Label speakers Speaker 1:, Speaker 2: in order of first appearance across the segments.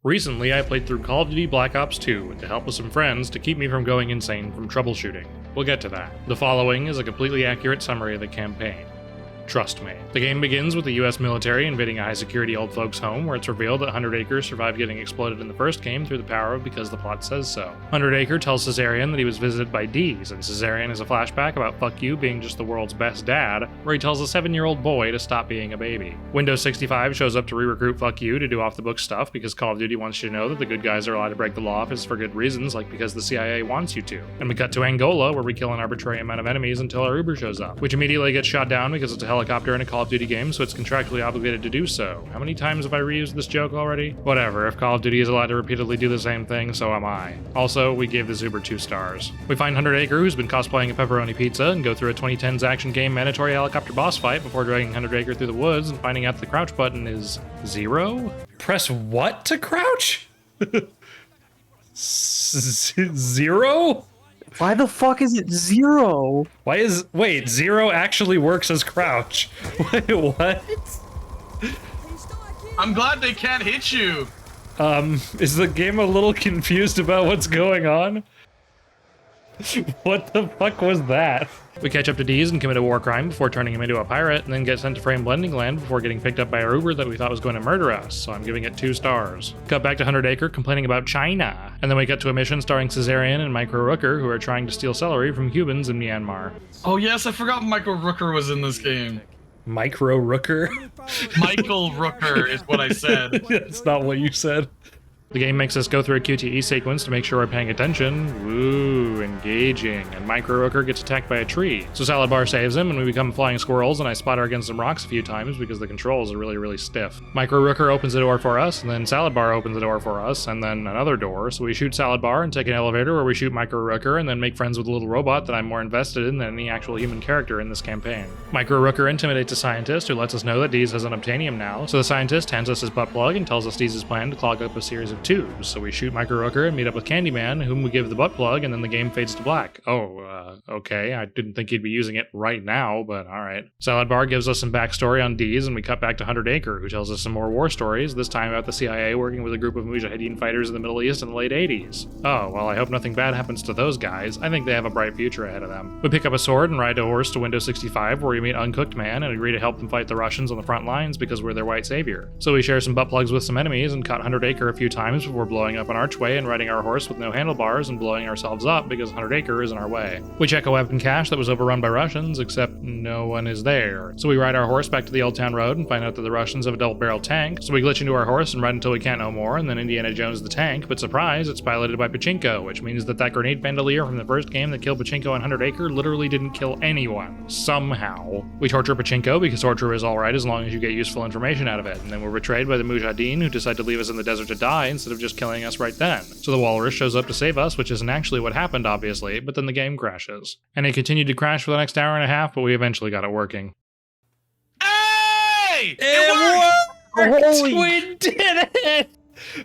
Speaker 1: Recently, I played through Call of Duty Black Ops 2 with the help of some friends to keep me from going insane from troubleshooting. We'll get to that. The following is a completely accurate summary of the campaign. Trust me. The game begins with the US military invading a high-security old folks' home where it's revealed that 100 Acre survived getting exploded in the first game through the power of because the plot says so. 100 Acre tells Caesarion that he was visited by Deez, and Caesarion has a flashback about fuck you being just the world's best dad, where he tells a 7-year-old boy to stop being a baby. Windows 65 shows up to re-recruit fuck you to do off-the-book stuff because Call of Duty wants you to know that the good guys are allowed to break the law if it's for good reasons, like because the CIA wants you to. And we cut to Angola, where we kill an arbitrary amount of enemies until our Uber shows up, which immediately gets shot down because it's a helicopter in a Call of Duty game, so it's contractually obligated to do so. How many times have I reused this joke already? Whatever, if Call of Duty is allowed to repeatedly do the same thing, so am I. Also, we gave this Uber 2 stars. We find 100 Acre, who's been cosplaying a pepperoni pizza, and go through a 2010s action game mandatory helicopter boss fight before dragging 100 Acre through the woods and finding out the crouch button is 0? Press what to crouch? 0?
Speaker 2: Why the fuck is it 0?
Speaker 1: Wait, 0 actually works as crouch. Wait, what?
Speaker 3: I'm glad they can't hit you.
Speaker 1: Is the game a little confused about what's going on? What the fuck was that? We catch up to Deez and commit a war crime before turning him into a pirate, and then get sent to Frame Blending Land before getting picked up by our Uber that we thought was going to murder us, so I'm giving it 2 stars. Cut back to 100 Acre complaining about China, and then we get to a mission starring Caesarion and Micro Rooker, who are trying to steal celery from Cubans in Myanmar.
Speaker 3: Oh yes, I forgot Michael Rooker was in this game.
Speaker 1: Micro Rooker?
Speaker 3: Michael Rooker is what I said.
Speaker 1: That's not what you said. The game makes us go through a QTE sequence to make sure we're paying attention. Woo, engaging. And Micro Rooker gets attacked by a tree. So Salad Bar saves him, and we become flying squirrels, and I spot her against some rocks a few times because the controls are really stiff. Micro Rooker opens the door for us, and then Salad Bar opens the door for us, and then another door. So we shoot Salad Bar and take an elevator where we shoot Micro Rooker, and then make friends with a little robot that I'm more invested in than any actual human character in this campaign. Micro Rooker intimidates a scientist who lets us know that Deez has unobtainium now, so the scientist hands us his butt plug and tells us Deez's plan to clog up a series of tubes. So we shoot Micro Rooker and meet up with Candyman, whom we give the butt plug, and then the game fades to black. Okay, I didn't think he'd be using it right now, but alright. Salad Bar gives us some backstory on Deez, and we cut back to 100 Acre, who tells us some more war stories, this time about the CIA working with a group of Mujahideen fighters in the Middle East in the late 80s. Oh, well, I hope nothing bad happens to those guys. I think they have a bright future ahead of them. We pick up a sword and ride a horse to Windows 65, where we meet Uncooked Man and agree to help them fight the Russians on the front lines because we're their white savior. So we share some butt plugs with some enemies and cut 100 Acre a few times before blowing up an archway and riding our horse with no handlebars and blowing ourselves up because 100 Acre is in our way. We check a weapon cache that was overrun by Russians, except no one is there. So we ride our horse back to the Old Town Road and find out that the Russians have a double-barrel tank, so we glitch into our horse and ride until we can't no more, and then Indiana Jones the tank, but surprise, it's piloted by Pachinko, which means that grenade bandolier from the first game that killed Pachinko on 100 Acre literally didn't kill anyone. Somehow. We torture Pachinko because torture is alright as long as you get useful information out of it, and then we're betrayed by the Mujahideen who decide to leave us in the desert to die instead of just killing us right then. So the Walrus shows up to save us, which isn't actually what happened, obviously, but then the game crashes. And it continued to crash for the next hour and a half, but we eventually got it working.
Speaker 3: Hey!
Speaker 1: It worked!
Speaker 2: Holy-
Speaker 1: We did it!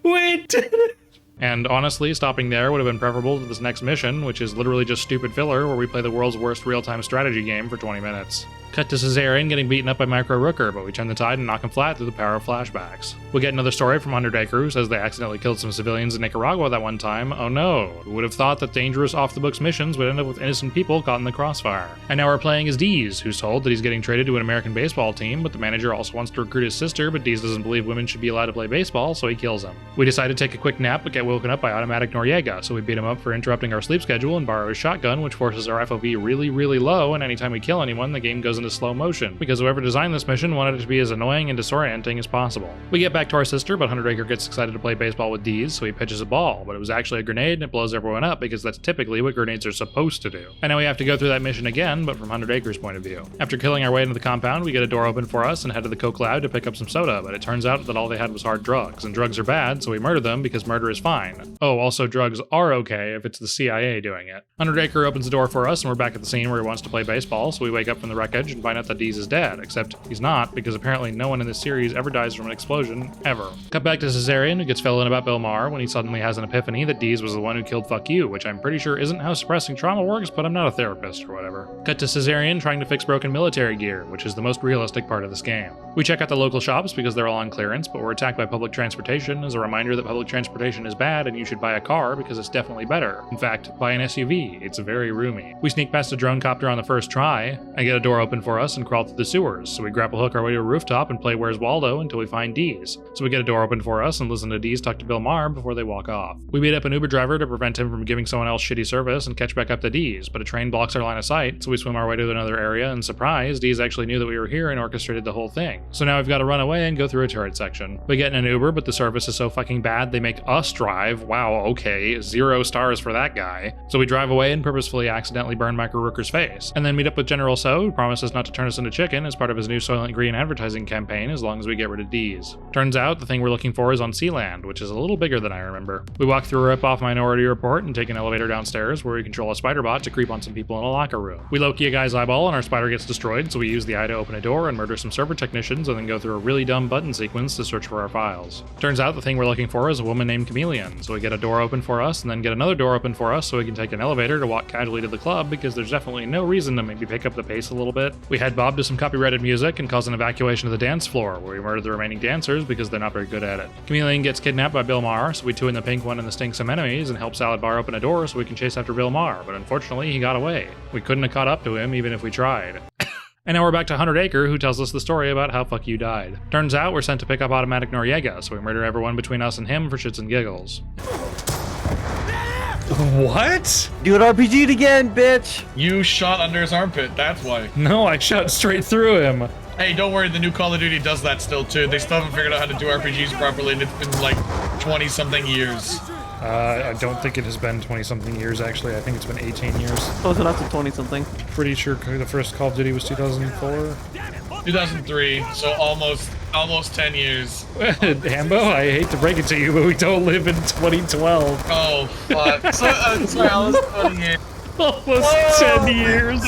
Speaker 1: We did it! And honestly, stopping there would have been preferable to this next mission, which is literally just stupid filler where we play the world's worst real-time strategy game for 20 minutes. Cut to Caesarion getting beaten up by Micro Rooker, but we turn the tide and knock him flat through the power of flashbacks. We get another story from 100 Acre who says they accidentally killed some civilians in Nicaragua that one time. Oh no, who would have thought that dangerous off-the-books missions would end up with innocent people caught in the crossfire. And now we're playing as Deez, who's told that he's getting traded to an American baseball team, but the manager also wants to recruit his sister, but Deez doesn't believe women should be allowed to play baseball, so he kills him. We decide to take a quick nap, but get woken up by Automatic Noriega, so we beat him up for interrupting our sleep schedule and borrow his shotgun, which forces our FOV really low, and anytime we kill anyone, the game goes into slow motion, because whoever designed this mission wanted it to be as annoying and disorienting as possible. We get back to our sister, but 100 Acre gets excited to play baseball with Deez, so he pitches a ball, but it was actually a grenade and it blows everyone up because that's typically what grenades are supposed to do. And now we have to go through that mission again, but from 100 Acre's point of view. After killing our way into the compound, we get a door open for us and head to the Coke Lab to pick up some soda, but it turns out that all they had was hard drugs, and drugs are bad, so we murder them because murder is fine. Oh, also drugs are okay if it's the CIA doing it. 100 Acre opens the door for us, and we're back at the scene where he wants to play baseball, so we wake up from the wreckage bridge and find out that Deez is dead, except he's not, because apparently no one in this series ever dies from an explosion, ever. Cut back to Caesarion, who gets filled in about Bill Maher when he suddenly has an epiphany that Deez was the one who killed Fuck You, which I'm pretty sure isn't how suppressing trauma works, but I'm not a therapist or whatever. Cut to Caesarion trying to fix broken military gear, which is the most realistic part of this game. We check out the local shops because they're all on clearance, but we're attacked by public transportation as a reminder that public transportation is bad and you should buy a car because it's definitely better. In fact, buy an SUV, it's very roomy. We sneak past a drone copter on the first try, and get a door open for us and crawl through the sewers, so we grapple hook our way to a rooftop and play Where's Waldo until we find Deez. So we get a door open for us and listen to Deez talk to Bill Maher before they walk off. We beat up an Uber driver to prevent him from giving someone else shitty service and catch back up to Deez, but a train blocks our line of sight, so we swim our way to another area, and surprise, Deez actually knew that we were here and orchestrated the whole thing. So now we've got to run away and go through a turret section. We get in an Uber, but the service is so fucking bad they make us drive. Wow, okay, 0 stars for that guy. So we drive away and purposefully accidentally burn Michael Rooker's face, and then meet up with General So, who promises not to turn us into chicken as part of his new Soylent Green advertising campaign as long as we get rid of Deez. Turns out the thing we're looking for is on Sealand, which is a little bigger than I remember. We walk through a rip-off Minority Report and take an elevator downstairs where we control a spider bot to creep on some people in a locker room. We low-key a guy's eyeball and our spider gets destroyed, so we use the eye to open a door and murder some server technicians and then go through a really dumb button sequence to search for our files. Turns out the thing we're looking for is a woman named Chameleon, so we get a door open for us and then get another door open for us so we can take an elevator to walk casually to the club because there's definitely no reason to maybe pick up the pace a little bit. We head Bob to some copyrighted music and cause an evacuation of the dance floor where we murder the remaining dancers because they're not very good at it. Chameleon gets kidnapped by Bill Maher, so we two in the pink one and the stink some enemies and help Salad Bar open a door so we can chase after Bill Maher, but unfortunately he got away. We couldn't have caught up to him even if we tried. And now we're back to 100 Acre, who tells us the story about how Fuck You died. Turns out we're sent to pick up Automatic Noriega, so we murder everyone between us and him for shits and giggles. What?
Speaker 2: Do it RPG'd again, bitch!
Speaker 3: You shot under his armpit, that's why.
Speaker 1: No, I shot straight through him.
Speaker 3: Hey, don't worry, the new Call of Duty does that still too. They still haven't figured out how to do RPGs properly, and it's been like 20-something years.
Speaker 1: I don't think it has been 20-something years, actually. I think it's been 18 years.
Speaker 2: Close enough to 20-something.
Speaker 1: Pretty sure the first Call of Duty was 2004.
Speaker 3: 2003, so almost 10 years.
Speaker 1: Hambo, I hate to break it to you, but we don't live in 2012.
Speaker 3: Oh, fuck. Sorry, I was 20 years.
Speaker 1: Almost 10 years.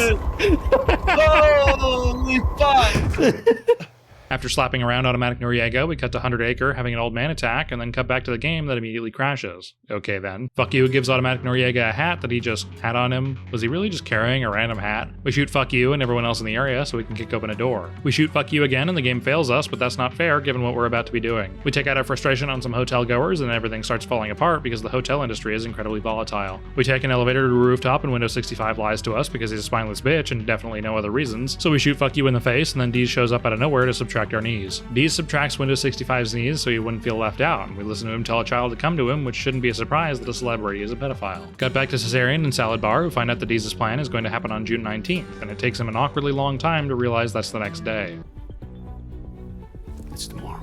Speaker 3: Holy fuck!
Speaker 1: After slapping around Automatic Noriega, we cut to 100 Acre having an old man attack, and then cut back to the game that immediately crashes. Okay then. Fuck You gives Automatic Noriega a hat that he just had on him. Was he really just carrying a random hat? We shoot Fuck You and everyone else in the area so we can kick open a door. We shoot Fuck You again and the game fails us, but that's not fair given what we're about to be doing. We take out our frustration on some hotel goers and everything starts falling apart because the hotel industry is incredibly volatile. We take an elevator to a rooftop and Windows 65 lies to us because he's a spineless bitch and definitely no other reasons. So we shoot Fuck You in the face and then Deez shows up out of nowhere to subtract our knees. Deez subtracts Windows 65's knees so he wouldn't feel left out, and we listen to him tell a child to come to him, which shouldn't be a surprise that a celebrity is a pedophile. Cut back to Caesarion and Salad Bar, who find out that Deez's plan is going to happen on June 19th, and it takes him an awkwardly long time to realize that's the next day.
Speaker 4: It's tomorrow.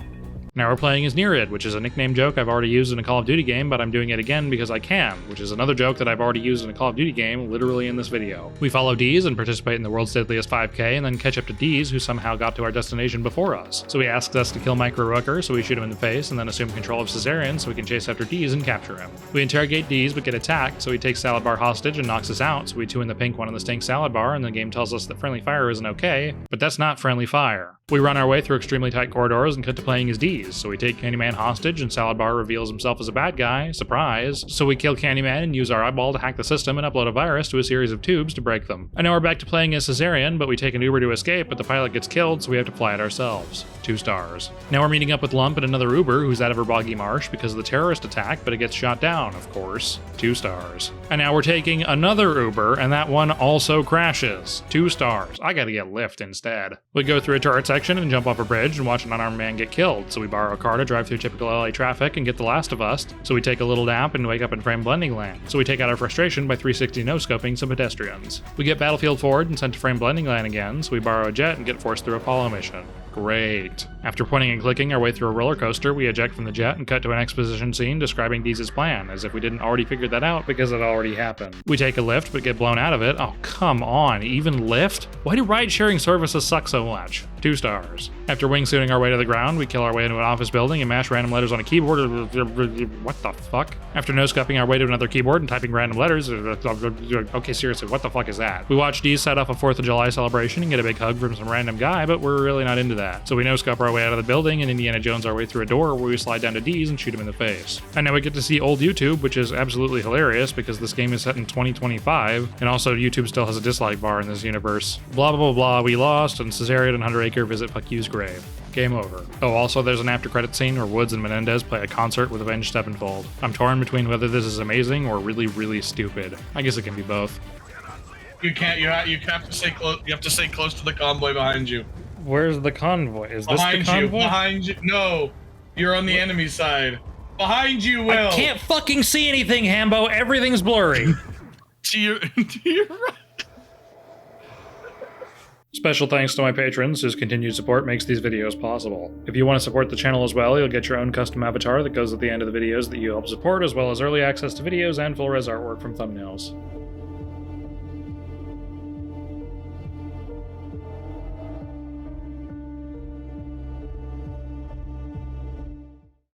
Speaker 1: Now we're playing as Nerid, which is a nickname joke I've already used in a Call of Duty game, but I'm doing it again because I can, which is another joke that I've already used in a Call of Duty game, literally in this video. We follow Deez and participate in the world's deadliest 5K, and then catch up to Deez, who somehow got to our destination before us. So he asks us to kill Micro Rooker, so we shoot him in the face, and then assume control of Caesarion so we can chase after Deez and capture him. We interrogate Deez but get attacked, so he takes Salad Bar hostage and knocks us out, so we two in the pink one in the stink Salad Bar, and the game tells us that friendly fire isn't okay, but that's not friendly fire. We run our way through extremely tight corridors and cut to playing as Deez, so we take Candyman hostage and Salad Bar reveals himself as a bad guy, surprise, so we kill Candyman and use our eyeball to hack the system and upload a virus to a series of tubes to break them. And now we're back to playing as Caesarion, but we take an Uber to escape, but the pilot gets killed, so we have to fly it ourselves. 2 stars. Now we're meeting up with Lump and another Uber who's out of her boggy marsh because of the terrorist attack, but it gets shot down, of course. 2 stars. And now we're taking another Uber, and that one also crashes. 2 stars. I gotta get Lyft instead. We go through a turret section and jump off a bridge and watch an unarmed man get killed, so we borrow a car to drive through typical LA traffic and get The Last of Us, so we take a little nap and wake up in frame blending land, so we take out our frustration by 360 no-scoping some pedestrians. We get Battlefield Forward and sent to frame blending land again, so we borrow a jet and get forced through a Apollo mission. Great. After pointing and clicking our way through a roller coaster, we eject from the jet and cut to an exposition scene describing Deez's plan, as if we didn't already figure that out because it already happened. We take a lift but get blown out of it. Oh, come on, even Lyft? Why do ride-sharing services suck so much? 2 stars. After wingsuiting our way to the ground, we kill our way into an office building and mash random letters on a keyboard. What the fuck? After no-scupping our way to another keyboard and typing random letters. Okay, seriously, what the fuck is that? We watch Dee set off a 4th of July celebration and get a big hug from some random guy, but we're really not into that. So we no-scup our way out of the building and Indiana Jones our way through a door where we slide down to Dee's and shoot him in the face. And now we get to see old YouTube, which is absolutely hilarious because this game is set in 2025, and also YouTube still has a dislike bar in this universe. Blah, blah, blah, blah, we lost, and Cesario and Hunter Acre visit Fuck You's grave. Game over. Oh, also there's an after-credit scene where Woods and Menendez play a concert with Avenged Sevenfold. I'm torn between whether this is amazing or really, really stupid. I guess it can be both.
Speaker 3: You can't. You have to stay close. You have to stay close to the convoy behind you.
Speaker 1: Where's the convoy? Is this
Speaker 3: Behind
Speaker 1: the convoy?
Speaker 3: Behind you. No, you're on the enemy side. Behind you, Will.
Speaker 1: I can't fucking see anything, Hambo. Everything's blurry.
Speaker 3: To your right.
Speaker 1: Special thanks to my patrons, whose continued support makes these videos possible. If you want to support the channel as well, you'll get your own custom avatar that goes at the end of the videos that you help support, as well as early access to videos and full-res artwork from thumbnails.